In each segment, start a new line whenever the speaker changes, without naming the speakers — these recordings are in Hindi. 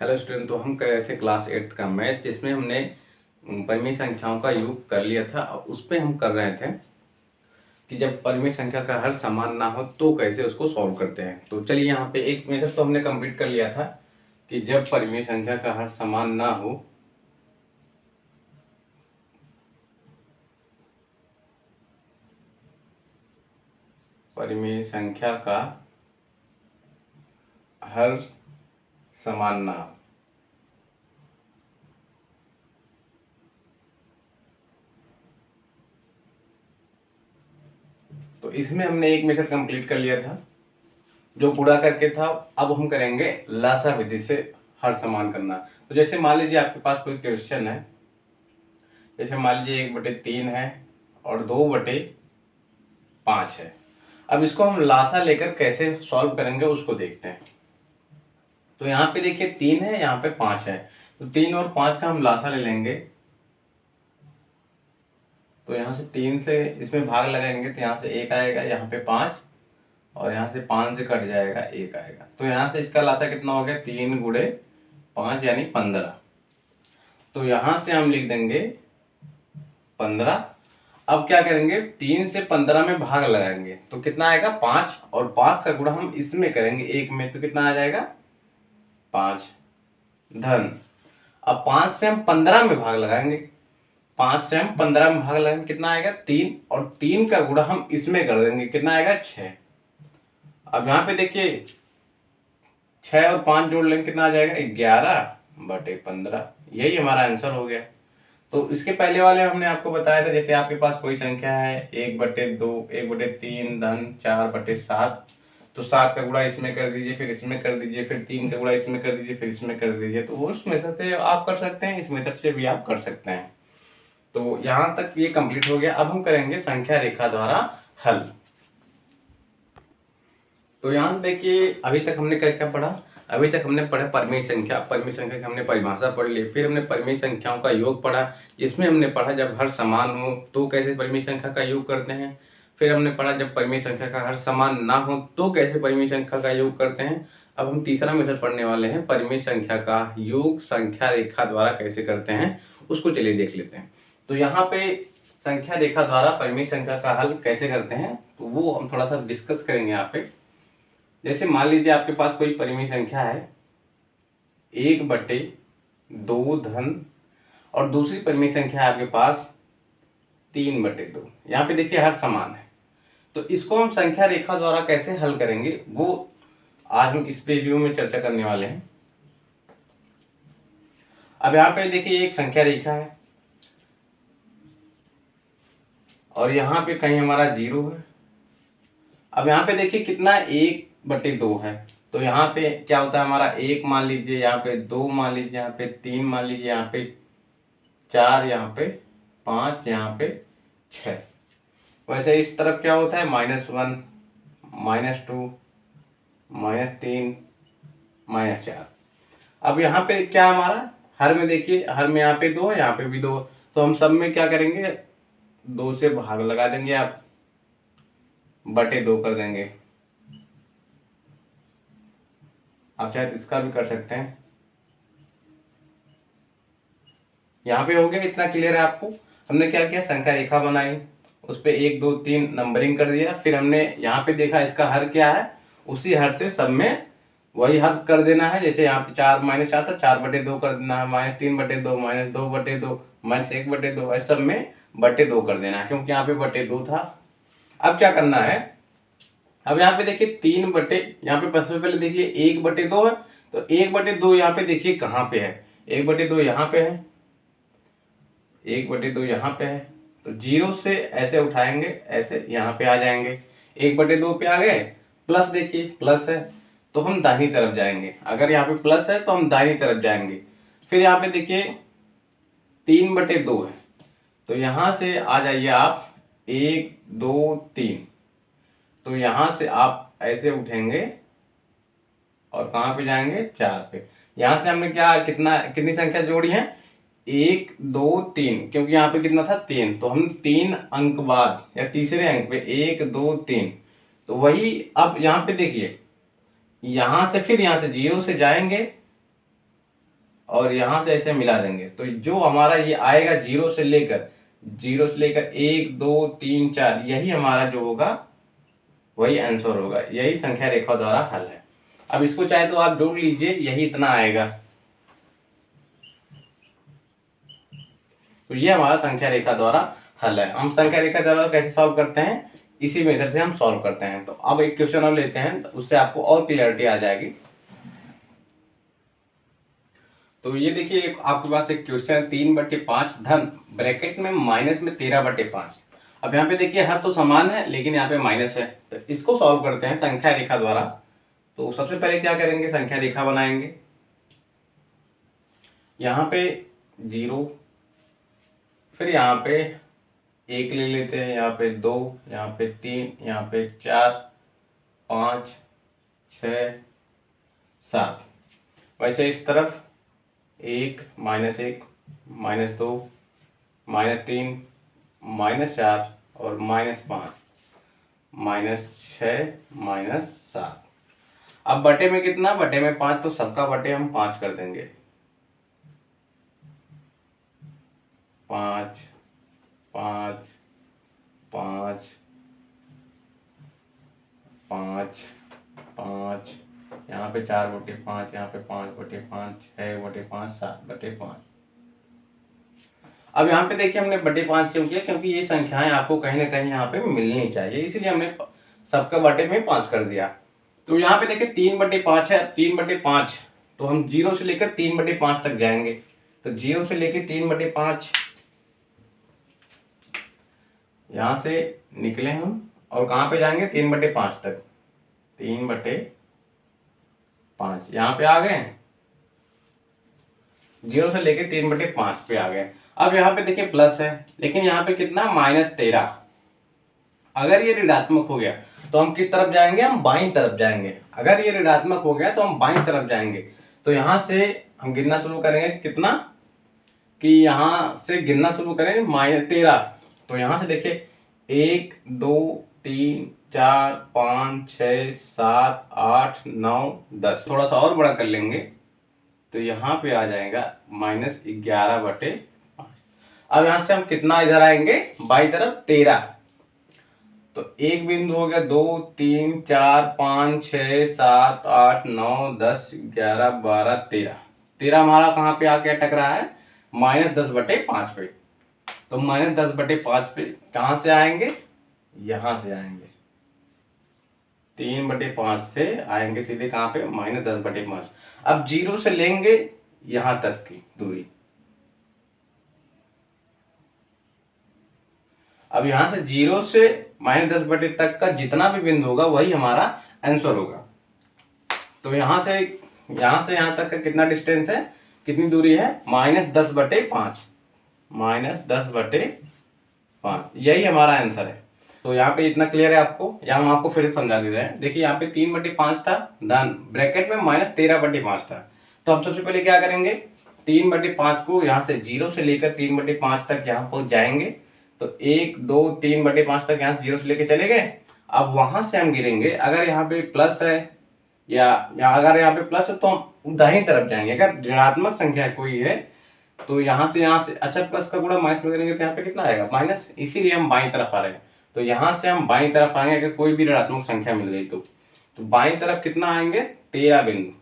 हेलो स्टूडेंट, तो हम कर रहे थे क्लास 8 का मैथ, जिसमें हमने परिमेय संख्याओं का योग कर लिया था। और उस पे हम कर रहे थे कि जब परिमेय संख्या का हर समान ना हो तो कैसे उसको सॉल्व करते हैं। तो चलिए, यहाँ पे एक मेथड तो हमने कंप्लीट कर लिया था कि जब परिमेय संख्या का हर समान ना हो परिमेय संख्या का हर समान ना हो तो इसमें हमने एक मेथड कंप्लीट कर लिया था जो पूरा करके था। अब हम करेंगे लासा विधि से हर समान करना। तो जैसे मान लीजिए आपके पास कोई क्वेश्चन है, जैसे मान लीजिए 1/3 है और 2/5 है। अब इसको हम लासा लेकर कैसे सॉल्व करेंगे उसको देखते हैं। तो यहाँ पे देखिए 3 है, यहाँ पे 5 है, तो 3 और 5 का हम लासा ले लेंगे। तो यहाँ से 3 से इसमें भाग लगाएंगे तो यहाँ से 1 आएगा, यहाँ पे 5 और यहाँ से 5 से कट जाएगा 1 आएगा। तो यहाँ से इसका लासा कितना हो गया, 3 गुणे 5 यानी 15। तो यहाँ से हम लिख देंगे 15। अब क्या करेंगे, 3 से 15 में भाग लगाएंगे तो कितना आएगा 5, और 5 का गुणा हम इसमें करेंगे 1 में तो कितना आ जाएगा 5 धन। अब 5 से हम 15 में भाग लगाएंगे, 5 से हम 15 में भाग लगाएंगे कितना आएगा 3, और 3 का गुणा हम इसमें कर देंगे कितना आएगा 6। अब यहाँ पे देखिए 6 और 5 जोड़ लेंगे कितना आ जाएगा 11/15। यही हमारा आंसर हो गया। तो इसके पहले वाले हमने आपको बताया था, जैसे आपके पास कोई संख्या है 1/2, 1/3 धन 4/7, तो 7 का गुणा इसमें कर दीजिए, फिर इसमें कर दीजिए, फिर 3 का गुणा इसमें कर दीजिए, फिर इसमें कर दीजिए। तो उस मेथड से आप कर सकते हैं, इस मेथड से भी आप कर सकते हैं। तो यहाँ तक ये कंप्लीट हो गया। अब हम करेंगे संख्या रेखा द्वारा हल। तो यहाँ से देखिए, अभी तक हमने क्या पढ़ा, अभी तक हमने पढ़ा परिमेय संख्या। परिमेय संख्या की हमने परिभाषा पढ़ ली, फिर हमने परिमेय संख्याओं का योग पढ़ा, जिसमें हमने पढ़ा जब हर समान हो तो कैसे परिमेय संख्या का योग करते हैं। फिर हमने पढ़ा जब परिमेय संख्या का हर समान ना हो तो कैसे परिमेय संख्या का योग करते हैं। अब हम तीसरा मेथड पढ़ने वाले हैं, परिमेय संख्या का योग संख्या रेखा द्वारा कैसे करते हैं, उसको चलिए देख लेते हैं। तो यहाँ पे संख्या रेखा द्वारा परिमेय संख्या का हल कैसे करते हैं तो वो हम थोड़ा सा डिस्कस करेंगे यहाँ पे। जैसे मान लीजिए आपके पास कोई परिमेय संख्या है 1/2 धन, और दूसरी परिमेय संख्या है आपके पास 3/2। यहाँ पे देखिए हर समान है, तो इसको हम संख्या रेखा द्वारा कैसे हल करेंगे वो आज हम इस वीडियो में चर्चा करने वाले हैं। अब यहाँ पे देखिए एक संख्या रेखा है और यहाँ पे कहीं हमारा 0 है। अब यहाँ पे देखिए कितना 1/2 है, तो यहाँ पे क्या होता है हमारा 1 मान लीजिए, यहाँ पे 2 मान लीजिए, यहाँ पे 3 मान लीजिए, यहाँ पे 4, यहाँ पे 5, यहाँ पे 6। वैसे इस तरफ क्या होता है -1, -2, -3, -4। अब यहाँ पे क्या हमारा हर में देखिए, हर में यहाँ पे 2 है, यहाँ पे भी 2, तो हम सब में क्या करेंगे 2 से भाग लगा देंगे, आप /2 कर देंगे। आप चाहे तो इसका भी कर सकते हैं। यहाँ पे हो गया, इतना क्लियर है आपको। हमने क्या किया, संख्या रेखा बनाई, उस पे 1 2 3 नंबरिंग कर दिया, फिर हमने यहाँ पे देखा इसका हर क्या है, उसी हर से सब में वही हल कर देना है। जैसे यहाँ पे 4 -4 था, 4/2 कर देना है, -3/2, -2/2, -1/2, ऐसे सब में /2 कर देना है, क्योंकि यहाँ पे /2 था। अब क्या करना है, अब यहाँ पे देखिए यहाँ पे सबसे पहले देखिए 1/2 है, तो 1/2 यहाँ पे देखिए कहाँ पे है, 1/2 यहाँ पे है, 1/2 यहाँ पे है। तो 0 से ऐसे उठाएंगे, ऐसे यहाँ पे आ जाएंगे, 1/2 पे आ गए। प्लस देखिए प्लस है तो हम दाहिनी तरफ जाएंगे, अगर यहाँ पे प्लस है तो हम दाहिनी तरफ जाएंगे। फिर यहाँ पे देखिए 3/2 है, तो यहाँ से आ जाइए आप 1 2 3, तो यहाँ से आप ऐसे उठेंगे और कहाँ पे जाएंगे 4 पे। यहाँ से हमने कितनी संख्या जोड़ी है 1 2 3, क्योंकि यहाँ पे कितना था 3, तो हम 3 अंक बाद या तीसरे अंक पे 1 2 3, तो वही। अब यहाँ पे देखिए यहाँ से फिर यहाँ से 0 से जाएंगे और यहाँ से ऐसे मिला देंगे, तो जो हमारा ये आएगा जीरो से लेकर 1 2 3 4, यही हमारा जो होगा वही आंसर होगा। यही संख्या रेखा द्वारा हल है। अब इसको चाहे तो आप जोड़ लीजिए, यही इतना आएगा। तो ये हमारा संख्या रेखा द्वारा हल है। हम संख्या रेखा द्वारा कैसे सॉल्व करते हैं, इसी मेथड से हम सॉल्व करते हैं। तो अब एक क्वेश्चन और लेते हैं, तो उससे आपको और क्लियरिटी आ जाएगी। तो ये देखिए, आपके पास एक क्वेश्चन है 3/5 धन ब्रैकेट में माइनस में 13/5। अब यहाँ पे देखिए हर तो समान है, लेकिन यहाँ पे माइनस है, तो इसको सॉल्व करते हैं संख्या रेखा द्वारा। तो सबसे पहले क्या करेंगे, संख्या रेखा बनाएंगे। यहाँ पे 0, फिर यहाँ पे 1 ले लेते हैं, यहाँ पे 2, यहाँ पे 3, यहाँ पे 4, 5, 6, 7। वैसे इस तरफ 1, -1, -2, -3, -4 और -5, -6, -7। अब बटे में कितना, बटे में 5, तो सबका बटे हम 5 कर देंगे। 5, 5, 5, 5, 5, यहाँ पे 4/5, यहाँ पे 5/5, 6/5, 7/5। अब यहाँ पे देखिए हमने बटे 5 क्यों किया, क्योंकि ये संख्याएं आपको कहीं ना कहीं यहाँ पे मिलनी चाहिए, इसीलिए हमने सबका बटे में 5 कर दिया। तो यहाँ पे देखिए 3/5 है, 3/5, तो हम 0 से लेकर 3/5 तक जाएंगे। तो 0 से लेकर 3/5 यहाँ से निकले हम, और कहाँ पे जाएंगे, 3/5 तक। 3/5 यहाँ पे आ गए, 0 से लेके 3/5 पे आ गए। अब यहाँ पे देखिए प्लस है, लेकिन यहाँ पे कितना, -13। अगर ये ऋणात्मक हो गया तो हम किस तरफ जाएंगे, हम बाईं तरफ जाएंगे। अगर ये ऋणात्मक हो गया तो हम बाईं तरफ जाएंगे। तो यहाँ से हम गिनना शुरू करेंगे, कितना कि यहाँ से गिनना शुरू करेंगे -13। तो यहाँ से देखिए 1 2 3 4 5 6 7 8 9 10, थोड़ा सा और बड़ा कर लेंगे तो यहाँ पे आ जाएगा -11/5। अब यहाँ से हम कितना इधर आएंगे, बाई तरफ 13। तो एक बिंदु हो गया, 2 3 4 5 6 7 8 9 10 11 12 13। 13 हमारा कहाँ पे आके अटक रहा है, -10/5 पे। तो -10/5 पे कहाँ से आएंगे, यहाँ से आएंगे। 3/5 से आएंगे सीधे कहाँ पे, -10/5। अब 0 से लेंगे यहाँ तक की दूरी। अब यहाँ से 0 से -10 तक का जितना भी बिंदु होगा वही हमारा आंसर होगा। तो यहाँ से यहाँ तक का कितना डिस्टेंस है, कितनी दूरी है, -10/5। -10/5, यही हमारा आंसर है। तो यहाँ पे इतना क्लियर है आपको, या हम आपको फिर से समझा दे रहे हैं। देखिए यहाँ पे 3/5 था, धन ब्रैकेट में -13/5 था। तो हम सबसे पहले क्या करेंगे, 3/5 को यहाँ से 0 से लेकर 3/5 तक यहाँ पहुंच जाएंगे। तो 1 2 3/5 तक यहाँ 0 से लेकर चले गए। अब वहां से हम गिरेंगे, अगर यहाँ पे प्लस है या अगर यहाँ पे प्लस है तो हम दाहिनी तरफ जाएंगे। अगर ऋणात्मक संख्या कोई है तो यहाँ से अच्छा प्लस का गुणा माइनस में करेंगे तो यहाँ पे कितना आएगा, माइनस। इसीलिए हम बाईं तरफ आ रहे हैं। तो यहाँ से हम बाईं तरफ आएंगे, अगर कोई भी ऋणात्मक संख्या मिल गई तो बाईं तरफ कितना आएंगे, 13 बिंदु।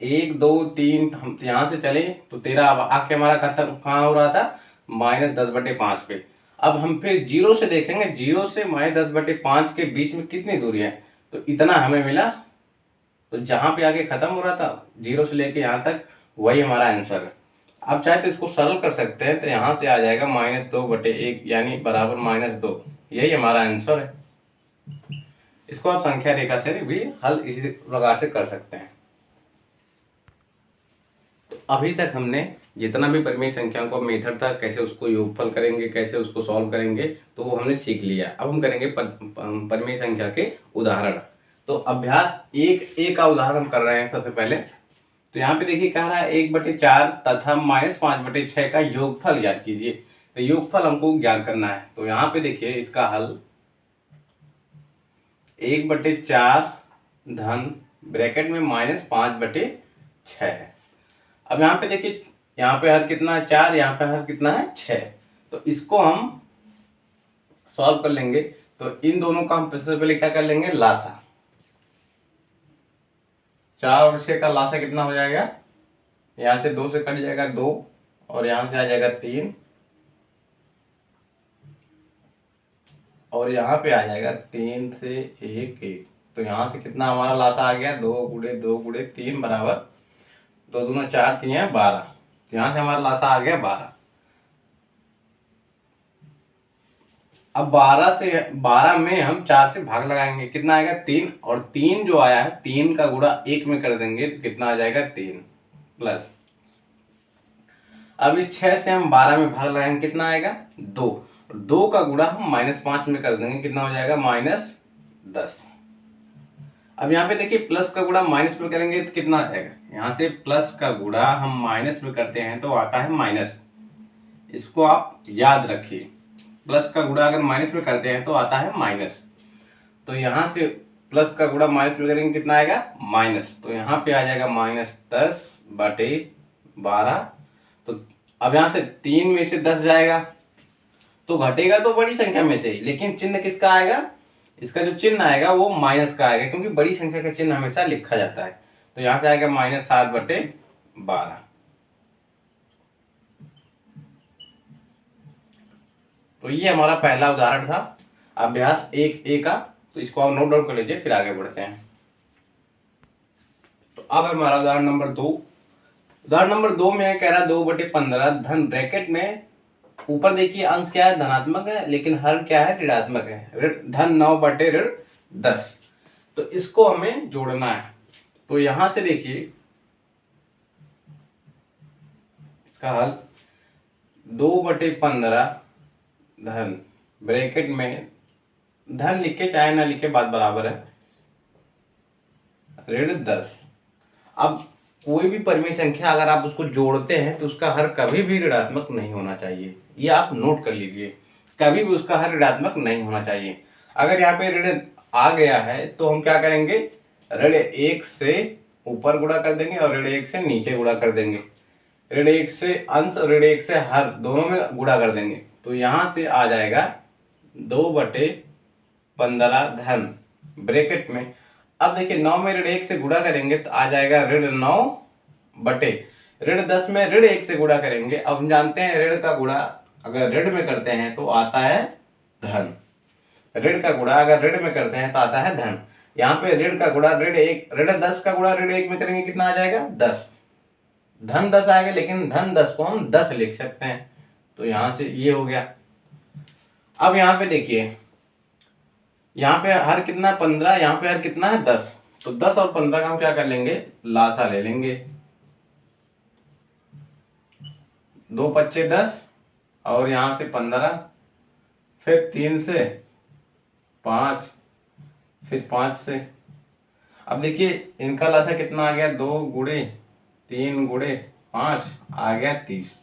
1 2 3, हम यहाँ से चले तो 13 आके हमारा खत्म कहाँ हो रहा था, -10/5 पे। अब हम फिर 0 से देखेंगे, 0 से -10/5 के बीच में कितनी दूरी है, तो इतना हमें मिला। तो जहाँ पे आके खत्म हो रहा था 0 से लेके यहाँ तक, वही हमारा आंसर है। अब चाहे तो इसको सरल कर सकते हैं, तो यहाँ से आ जाएगा -2/1 यानी बराबर -2। यही हमारा आंसर है। इसको आप संख्या रेखा से भी हल इसी प्रकार से कर सकते हैं। तो अभी तक हमने जितना भी परिमेय संख्याओं का मेथड था, कैसे उसको योगफल करेंगे, कैसे उसको सॉल्व करेंगे, तो वो हमने सीख लिया। अब हम करेंगे परिमेय संख्या के उदाहरण। तो अभ्यास 1 का उदाहरण हम कर रहे हैं सबसे पहले। तो यहाँ पे देखिए कह रहा है 1/4 तथा -5/6 का योगफल ज्ञात कीजिए। तो योगफल हमको ज्ञात करना है। तो यहाँ पे देखिए इसका हल 1/4 धन ब्रैकेट में -5/6 है। अब यहाँ पे देखिए, यहाँ पे हर कितना है 4, यहाँ पे हर कितना है 6। तो इसको हम सॉल्व कर लेंगे। तो इन दोनों का हम सबसे पहले क्या कर लेंगे, लासा। 4 और 6 का लासा कितना हो जाएगा, यहाँ से 2 से कट जाएगा 2, और यहाँ से आ जाएगा 3, और यहाँ पे आ जाएगा 3 से 1 1। तो यहाँ से कितना हमारा लासा आ गया, 2 गुणे 2 गुणे 3 बराबर 2 दूना 4 3 है 12। तो यहाँ से हमारा लासा आ गया 12। अब 12 में हम 4 से भाग लगाएंगे, कितना आएगा 3, और 3 जो आया है 3 का गुणा 1 में कर देंगे तो कितना आ जाएगा 3 प्लस। अब इस 6 से हम 12 में भाग लगाएंगे, कितना आएगा 2, 2 का गुणा हम -5 में कर देंगे, कितना हो जाएगा -10। अब यहाँ पे देखिए प्लस का गुणा माइनस में करेंगे तो कितना आ जाएगा, यहाँ से प्लस का गुणा हम माइनस में करते हैं तो आता है माइनस। इसको आप याद रखिए, प्लस का गुणा अगर माइनस में करते हैं तो आता है माइनस। तो यहाँ से प्लस का गुणा माइनस में करेंगे, कितना आएगा माइनस। तो यहाँ पे आ जाएगा -10/12। तो अब यहाँ से 3 में से 10 जाएगा तो घटेगा तो बड़ी संख्या में से ही, लेकिन चिन्ह किसका आएगा, इसका जो चिन्ह आएगा वो माइनस का आएगा, क्योंकि बड़ी संख्या का चिन्ह हमेशा लिखा जाता है। तो यहाँ से आएगा -7/12। तो ये हमारा पहला उदाहरण था अभ्यास 1A का। तो इसको आप नोट डाउन कर लीजिए, फिर आगे बढ़ते हैं। तो अब हमारा उदाहरण नंबर 2। उदाहरण नंबर 2 में कह रहा 2/15 धन ब्रैकेट में, ऊपर देखिए अंश क्या है, धनात्मक है, लेकिन हर क्या है, ऋणात्मक है, धन 9/10। तो इसको हमें जोड़ना है। तो यहां से देखिए इसका हल 2/15 धन ब्रैकेट में, धन लिखे चाहे ना लिखे बात बराबर है, -10। अब कोई भी परिमेय संख्या अगर आप उसको जोड़ते हैं तो उसका हर कभी भी ऋणात्मक नहीं होना चाहिए, ये आप नोट कर लीजिए, कभी भी उसका हर ऋणात्मक नहीं होना चाहिए। अगर यहाँ पे ऋण आ गया है तो हम क्या करेंगे, ऋण 1 से ऊपर गुणा कर देंगे और ऋण 1 से नीचे गुणा कर देंगे। ऋण 1 से अंश और ऋण 1 से हर दोनों में गुणा कर देंगे। तो यहाँ से आ जाएगा 2/15 धन ब्रैकेट में। अब देखिए 9 में ऋण 1 से गुणा करेंगे तो आ जाएगा ऋण 10 में ऋण 1 से गुणा करेंगे। अब हम जानते हैं ऋण का गुणा अगर ऋण में करते हैं तो आता है धन, ऋण का गुणा अगर ऋण में करते हैं तो आता है धन। यहाँ पे ऋण का गुणा ऋण 10 का गुणा ऋण 1 में करेंगे, कितना आ जाएगा 10, धन 10 आएगा, लेकिन धन 10 को हम 10 लिख सकते हैं। तो यहाँ से ये हो गया। अब यहाँ पे देखिए, यहाँ पे हर कितना 15, यहाँ पे हर कितना है 10। तो 10 और 15 का हम क्या कर लेंगे, लासा ले लेंगे। 2 पच्चे 10 और यहाँ से 15, फिर 3 से 5, फिर 5 से। अब देखिए इनका लासा कितना आ गया, 2 गुणे 3 गुणे 5 आ गया 30।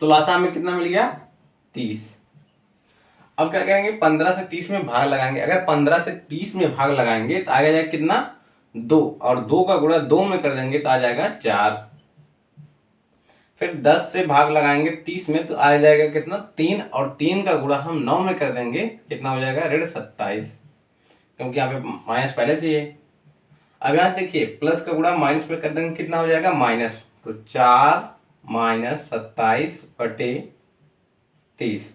तो लासा हमें कितना मिल गया 30। अब क्या करेंगे, 15 से 30 में भाग लगाएंगे। अगर 15 से 30 में भाग लगाएंगे तो आ जाएगा कितना 2, और 2 का गुणा 2 में कर देंगे तो आ जाएगा 4। फिर 10 से भाग लगाएंगे 30 में तो आ जाएगा कितना 3, और 3 का गुणा हम 9 में कर देंगे, कितना हो जाएगा ऋण 27, क्योंकि यहाँ पे माइनस पहले से ही है। अब यहाँ देखिए प्लस का गुणा माइनस में कर देंगे, कितना हो जाएगा माइनस। तो 4 - 27/30।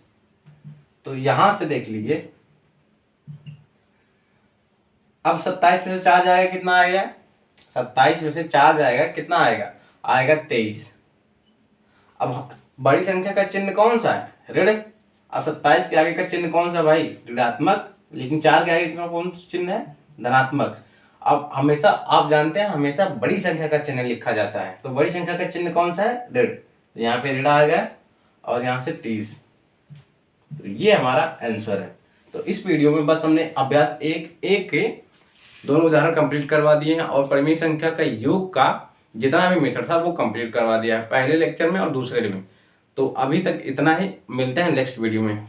तो यहां से देख लीजिए, अब 27 में से 4 जाएगा, कितना आएगा 27 में से 4 जाएगा, कितना आएगा 23। अब बड़ी संख्या का चिन्ह कौन सा है, ऋण। अब 27 के आगे का चिन्ह कौन सा भाई, ऋणात्मक, लेकिन 4 के आगे का कौन सा चिन्ह है, धनात्मक। अब हमेशा आप जानते हैं हमेशा बड़ी संख्या का चिन्ह लिखा जाता है। तो बड़ी संख्या का चिन्ह कौन सा है, ऋण। तो यहाँ पे ऋण आ गया और यहाँ से 30। तो ये हमारा आंसर है। तो इस वीडियो में बस हमने अभ्यास 1A के दोनों उदाहरण कंप्लीट करवा दिए हैं और परिमेय संख्या का योग का जितना भी मेथड था वो कंप्लीट करवा दिया है, पहले लेक्चर में और दूसरे में। तो अभी तक इतना ही, मिलते हैं नेक्स्ट वीडियो में।